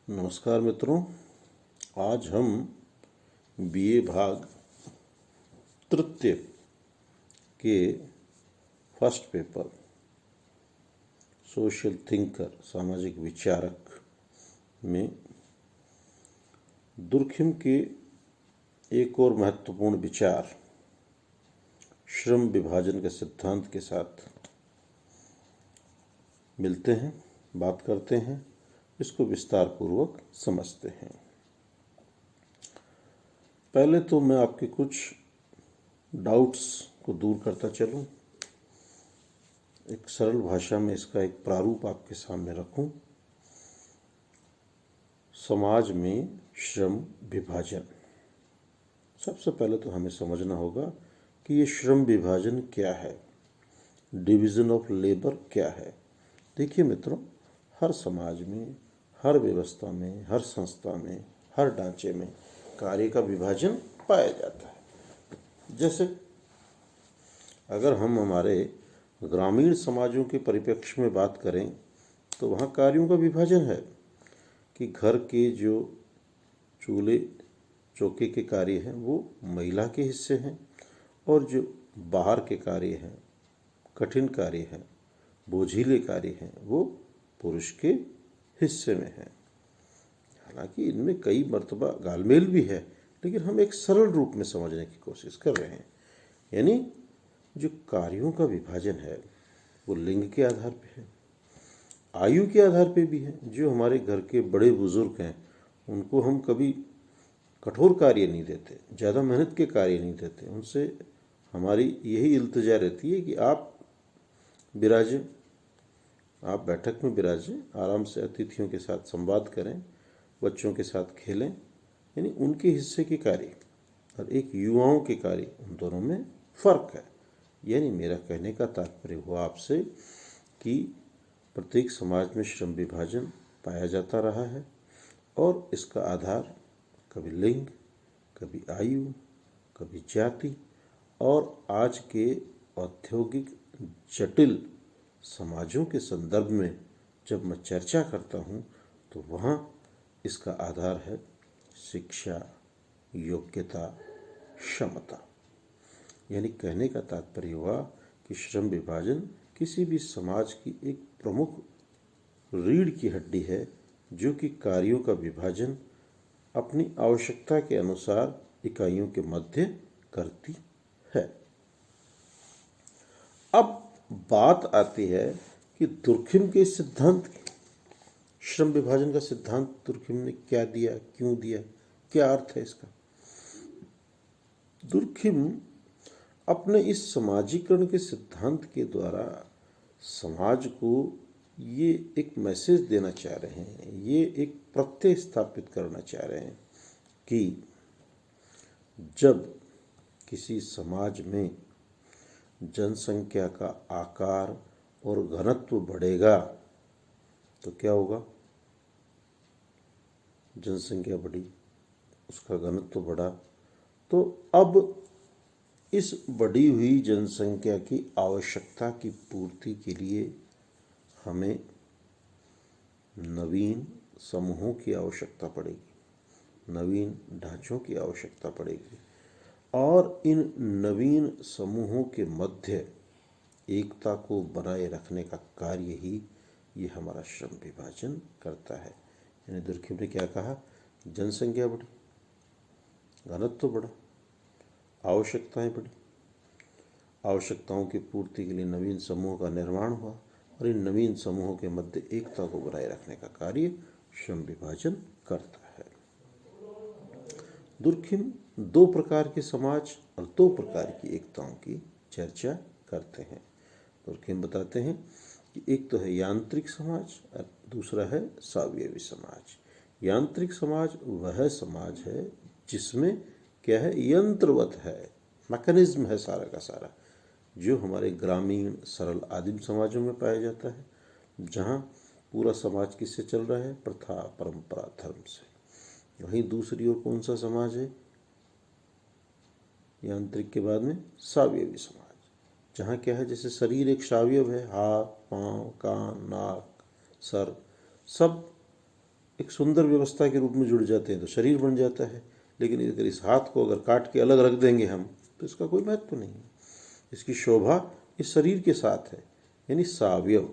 नमस्कार मित्रों। आज हम बीए भाग तृतीय के फर्स्ट पेपर सोशल थिंकर सामाजिक विचारक में दुर्खिम के एक और महत्वपूर्ण विचार श्रम विभाजन के सिद्धांत के साथ मिलते हैं, बात करते हैं, इसको विस्तार पूर्वक समझते हैं। पहले तो मैं आपके कुछ डाउट्स को दूर करता चलूं, एक सरल भाषा में इसका एक प्रारूप आपके सामने रखूं। समाज में श्रम विभाजन, सबसे पहले तो हमें समझना होगा कि ये श्रम विभाजन क्या है, डिवीज़न ऑफ लेबर क्या है। देखिए मित्रों, हर समाज में, हर व्यवस्था में, हर संस्था में, हर ढांचे में कार्य का विभाजन पाया जाता है। जैसे अगर हम हमारे ग्रामीण समाजों के परिप्रेक्ष्य में बात करें तो वहाँ कार्यों का विभाजन है कि घर के जो चूल्हे चौके के कार्य हैं वो महिला के हिस्से हैं और जो बाहर के कार्य हैं, कठिन कार्य हैं, बोझिले कार्य हैं, वो पुरुष के हिस्से में है। हालांकि इनमें कई मर्तबा गालमेल भी है, लेकिन हम एक सरल रूप में समझने की कोशिश कर रहे हैं। यानी जो कार्यों का विभाजन है वो लिंग के आधार पे है, आयु के आधार पे भी है। जो हमारे घर के बड़े बुजुर्ग हैं उनको हम कभी कठोर कार्य नहीं देते, ज़्यादा मेहनत के कार्य नहीं देते। उनसे हमारी यही इल्तिजा रहती है कि आप विराजें, आप बैठक में विराजें, आराम से अतिथियों के साथ संवाद करें, बच्चों के साथ खेलें। यानी उनके हिस्से के कार्य और एक युवाओं के कार्य, उन दोनों में फ़र्क है। यानी मेरा कहने का तात्पर्य हुआ आपसे कि प्रत्येक समाज में श्रम विभाजन पाया जाता रहा है और इसका आधार कभी लिंग, कभी आयु, कभी जाति और आज के औद्योगिक जटिल समाजों के संदर्भ में जब मैं चर्चा करता हूँ तो वहाँ इसका आधार है शिक्षा, योग्यता, क्षमता। यानी कहने का तात्पर्य हुआ कि श्रम विभाजन किसी भी समाज की एक प्रमुख रीढ़ की हड्डी है जो कि कार्यों का विभाजन अपनी आवश्यकता के अनुसार इकाइयों के मध्य करती है। अब बात आती है कि दुर्खिम के सिद्धांत की, श्रम विभाजन का सिद्धांत दुर्खिम ने क्या दिया, क्यों दिया, क्या अर्थ है इसका। दुर्खिम अपने इस समाजीकरण के सिद्धांत के द्वारा समाज को ये एक मैसेज देना चाह रहे हैं, ये एक प्रत्यय स्थापित करना चाह रहे हैं कि जब किसी समाज में जनसंख्या का आकार और घनत्व बढ़ेगा तो क्या होगा। जनसंख्या बढ़ी, उसका घनत्व बढ़ा, तो अब इस बढ़ी हुई जनसंख्या की आवश्यकता की पूर्ति के लिए हमें नवीन समूहों की आवश्यकता पड़ेगी, नवीन ढांचों की आवश्यकता पड़ेगी और इन नवीन समूहों के मध्य एकता को बनाए रखने का कार्य ही ये हमारा श्रम विभाजन करता है। यानी दुर्खिम ने क्या कहा, जनसंख्या बढ़ी, घनत्व बढ़ा, आवश्यकताएं बढ़ी, आवश्यकताओं की पूर्ति के लिए नवीन समूहों का निर्माण हुआ और इन नवीन समूहों के मध्य एकता को बनाए रखने का कार्य श्रम विभाजन करता है। दुर्खिम दो प्रकार के समाज और दो प्रकार की एकताओं की चर्चा करते हैं। दुर्खिम बताते हैं कि एक तो है यांत्रिक समाज और दूसरा है स्वावयवी समाज। यांत्रिक समाज वह समाज है जिसमें क्या है, यंत्रवत है, मैकेनिज्म है सारा का सारा, जो हमारे ग्रामीण सरल आदिम समाजों में पाया जाता है, जहाँ पूरा समाज किससे चल रहा है, प्रथा, परंपरा, धर्म से। वहीं दूसरी ओर कौन सा समाज है, यांत्रिक के बाद में स्वावयवी समाज, जहाँ क्या है, जैसे शरीर एक स्वावयव है, हाथ, पाँव, कान, नाक, सर, सब एक सुंदर व्यवस्था के रूप में जुड़ जाते हैं तो शरीर बन जाता है। लेकिन अगर इस हाथ को अगर काट के अलग रख देंगे हम तो इसका कोई महत्व नहीं है। इसकी शोभा इस शरीर के साथ है, यानी सावयव,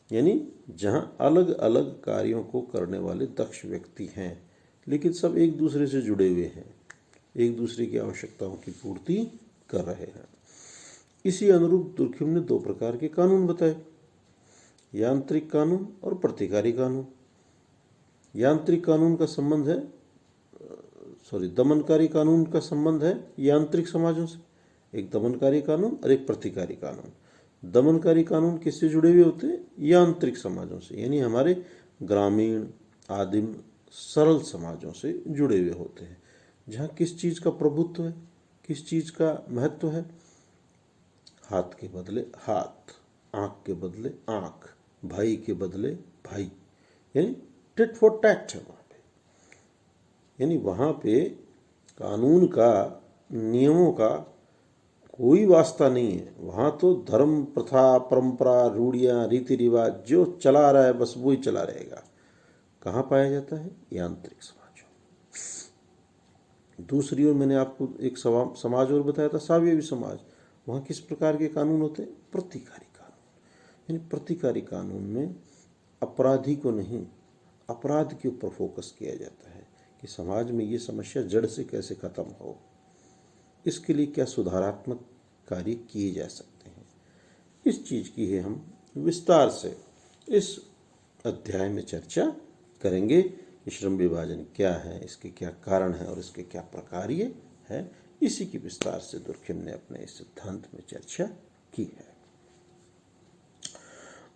यानी जहाँ अलग अलग कार्यों को करने वाले दक्ष व्यक्ति हैं लेकिन सब एक दूसरे से जुड़े हुए हैं, एक दूसरे की आवश्यकताओं की पूर्ति कर रहे हैं। इसी अनुरूप दुर्खिम ने दो प्रकार के कानून बताए, यांत्रिक कानून और प्रतिकारी कानून। यांत्रिक कानून का संबंध है दमनकारी कानून का संबंध है यांत्रिक समाजों से, एक दमनकारी कानून और एक प्रतिकारी कानून। दमनकारी कानून किससे जुड़े हुए होते हैं? यांत्रिक समाजों से, यानी हमारे ग्रामीण आदिम सरल समाजों से जुड़े हुए होते हैं, जहाँ किस चीज़ का प्रभुत्व है, किस चीज़ का महत्व है। हाथ के बदले हाथ, आँख के बदले आँख, भाई के बदले भाई, यानी टिट फॉर टैट है वहाँ पे। यानी वहाँ पे कानून का, नियमों का कोई वास्ता नहीं है। वहाँ तो धर्म, प्रथा, परंपरा, रूढ़ियाँ, रीति रिवाज जो चला रहा है बस वही चला रहेगा। कहाँ पाया जाता है? यांत्रिक समाजों। दूसरी ओर मैंने आपको एक समाज और बताया था, सावयवी समाज। वहाँ किस प्रकार के कानून होते हैं? प्रतिकारी कानून। यानी प्रतिकारी कानून में अपराधी को नहीं, अपराध के ऊपर फोकस किया जाता है कि समाज में ये समस्या जड़ से कैसे खत्म हो, इसके लिए क्या सुधारात्मक कार्य किए जा सकते हैं। इस चीज़ की है हम विस्तार से इस अध्याय में चर्चा करेंगे कि श्रम विभाजन क्या है, इसके क्या कारण हैं और इसके क्या प्रकार्य है। इसी की विस्तार से दुर्खिम ने अपने इस सिद्धांत में चर्चा की है।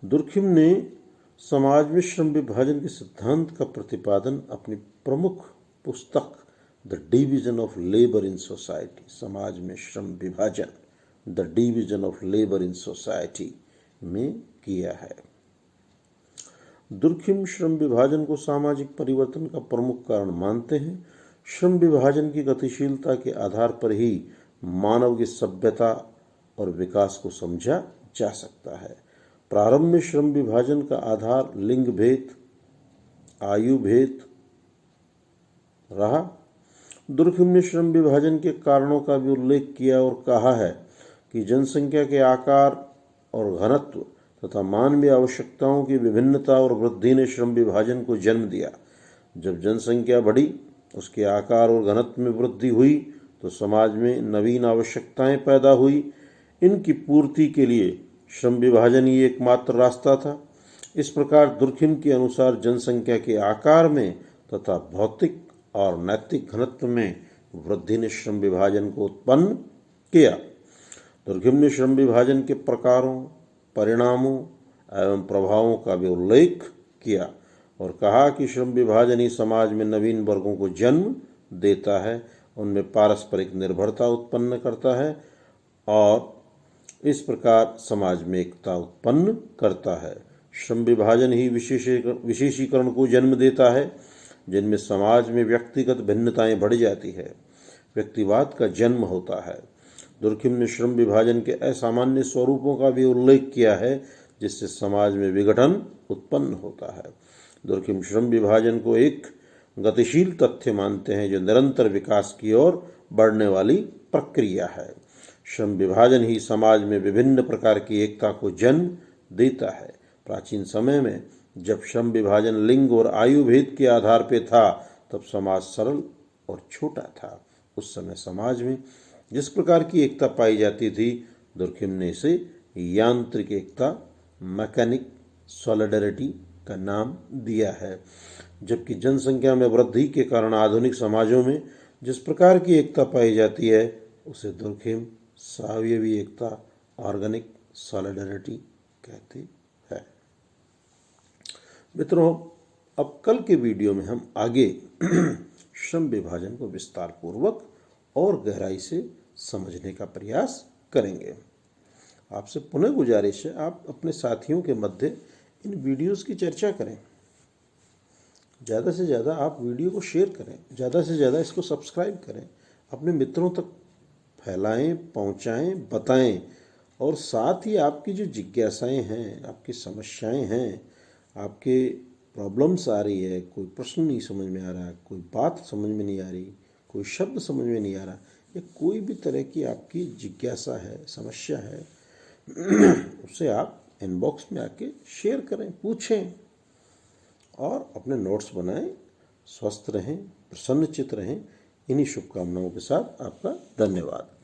दुर्खिम ने समाज में श्रम विभाजन के सिद्धांत का प्रतिपादन अपनी प्रमुख पुस्तक the division of labour in society, समाज में श्रम विभाजन, the division of labour in society में किया है। दुर्खिम श्रम विभाजन को सामाजिक परिवर्तन का प्रमुख कारण मानते हैं। श्रम विभाजन की गतिशीलता के आधार पर ही मानव की सभ्यता और विकास को समझा जा सकता है। प्रारंभ में श्रम विभाजन का आधार लिंग भेद, आयु भेद रहा। दुर्खिम ने श्रम विभाजन के कारणों का भी उल्लेख किया और कहा है कि जनसंख्या के आकार और घनत्व तथा मानवीय आवश्यकताओं की विभिन्नता और वृद्धि ने श्रम विभाजन को जन्म दिया। जब जनसंख्या बढ़ी, उसके आकार और घनत्व में वृद्धि हुई तो समाज में नवीन आवश्यकताएं पैदा हुई। इनकी पूर्ति के लिए श्रम विभाजन ही एकमात्र रास्ता था। इस प्रकार दुर्खिम के अनुसार जनसंख्या के आकार में तथा भौतिक और नैतिक घनत्व में वृद्धि ने श्रम विभाजन को उत्पन्न किया। दुर्खिम ने श्रम विभाजन के प्रकारों, परिणामों एवं प्रभावों का भी उल्लेख किया और कहा कि श्रम विभाजन ही समाज में नवीन वर्गों को जन्म देता है, उनमें पारस्परिक निर्भरता उत्पन्न करता है और इस प्रकार समाज में एकता उत्पन्न करता है। श्रम विभाजन ही विशेषीकरण को जन्म देता है, जिनमें समाज में व्यक्तिगत भिन्नताएं बढ़ जाती है, व्यक्तिवाद का जन्म होता है। दुर्खिम ने श्रम विभाजन के असामान्य स्वरूपों का भी उल्लेख किया है, जिससे समाज में विघटन उत्पन्न होता है। दुर्खिम श्रम विभाजन को एक गतिशील तथ्य मानते हैं जो निरंतर विकास की ओर बढ़ने वाली प्रक्रिया है। श्रम विभाजन ही समाज में विभिन्न प्रकार की एकता को जन्म देता है। प्राचीन समय में जब श्रम विभाजन लिंग और आयु भेद के आधार पर था, तब समाज सरल और छोटा था। उस समय समाज में जिस प्रकार की एकता पाई जाती थी, दुर्खिम ने इसे यांत्रिक एकता, मैकेनिक सॉलिडरिटी का नाम दिया है। जबकि जनसंख्या में वृद्धि के कारण आधुनिक समाजों में जिस प्रकार की एकता पाई जाती है, उसे दुर्खिम सावयवी एकता, ऑर्गेनिक सॉलिडरिटी कहते हैं। मित्रों, अब कल के वीडियो में हम आगे श्रम विभाजन को विस्तार पूर्वक और गहराई से समझने का प्रयास करेंगे। आपसे पुनः गुजारिश है, आप अपने साथियों के मध्य इन वीडियोस की चर्चा करें। ज़्यादा से ज़्यादा आप वीडियो को शेयर करें, ज़्यादा से ज़्यादा इसको सब्सक्राइब करें, अपने मित्रों तक फैलाएं, पहुंचाएं, बताएं और साथ ही आपकी जो जिज्ञासाएं हैं, आपकी समस्याएं हैं, आपके प्रॉब्लम्स आ रही है, कोई प्रश्न नहीं समझ में आ रहा, कोई बात समझ में नहीं आ रही, कोई शब्द समझ में नहीं आ रहा, या कोई भी तरह की आपकी जिज्ञासा है, समस्या है, उससे आप इनबॉक्स में आके शेयर करें, पूछें और अपने नोट्स बनाएं। स्वस्थ रहें, प्रसन्नचित्त रहें। इन्हीं शुभकामनाओं के साथ आपका धन्यवाद।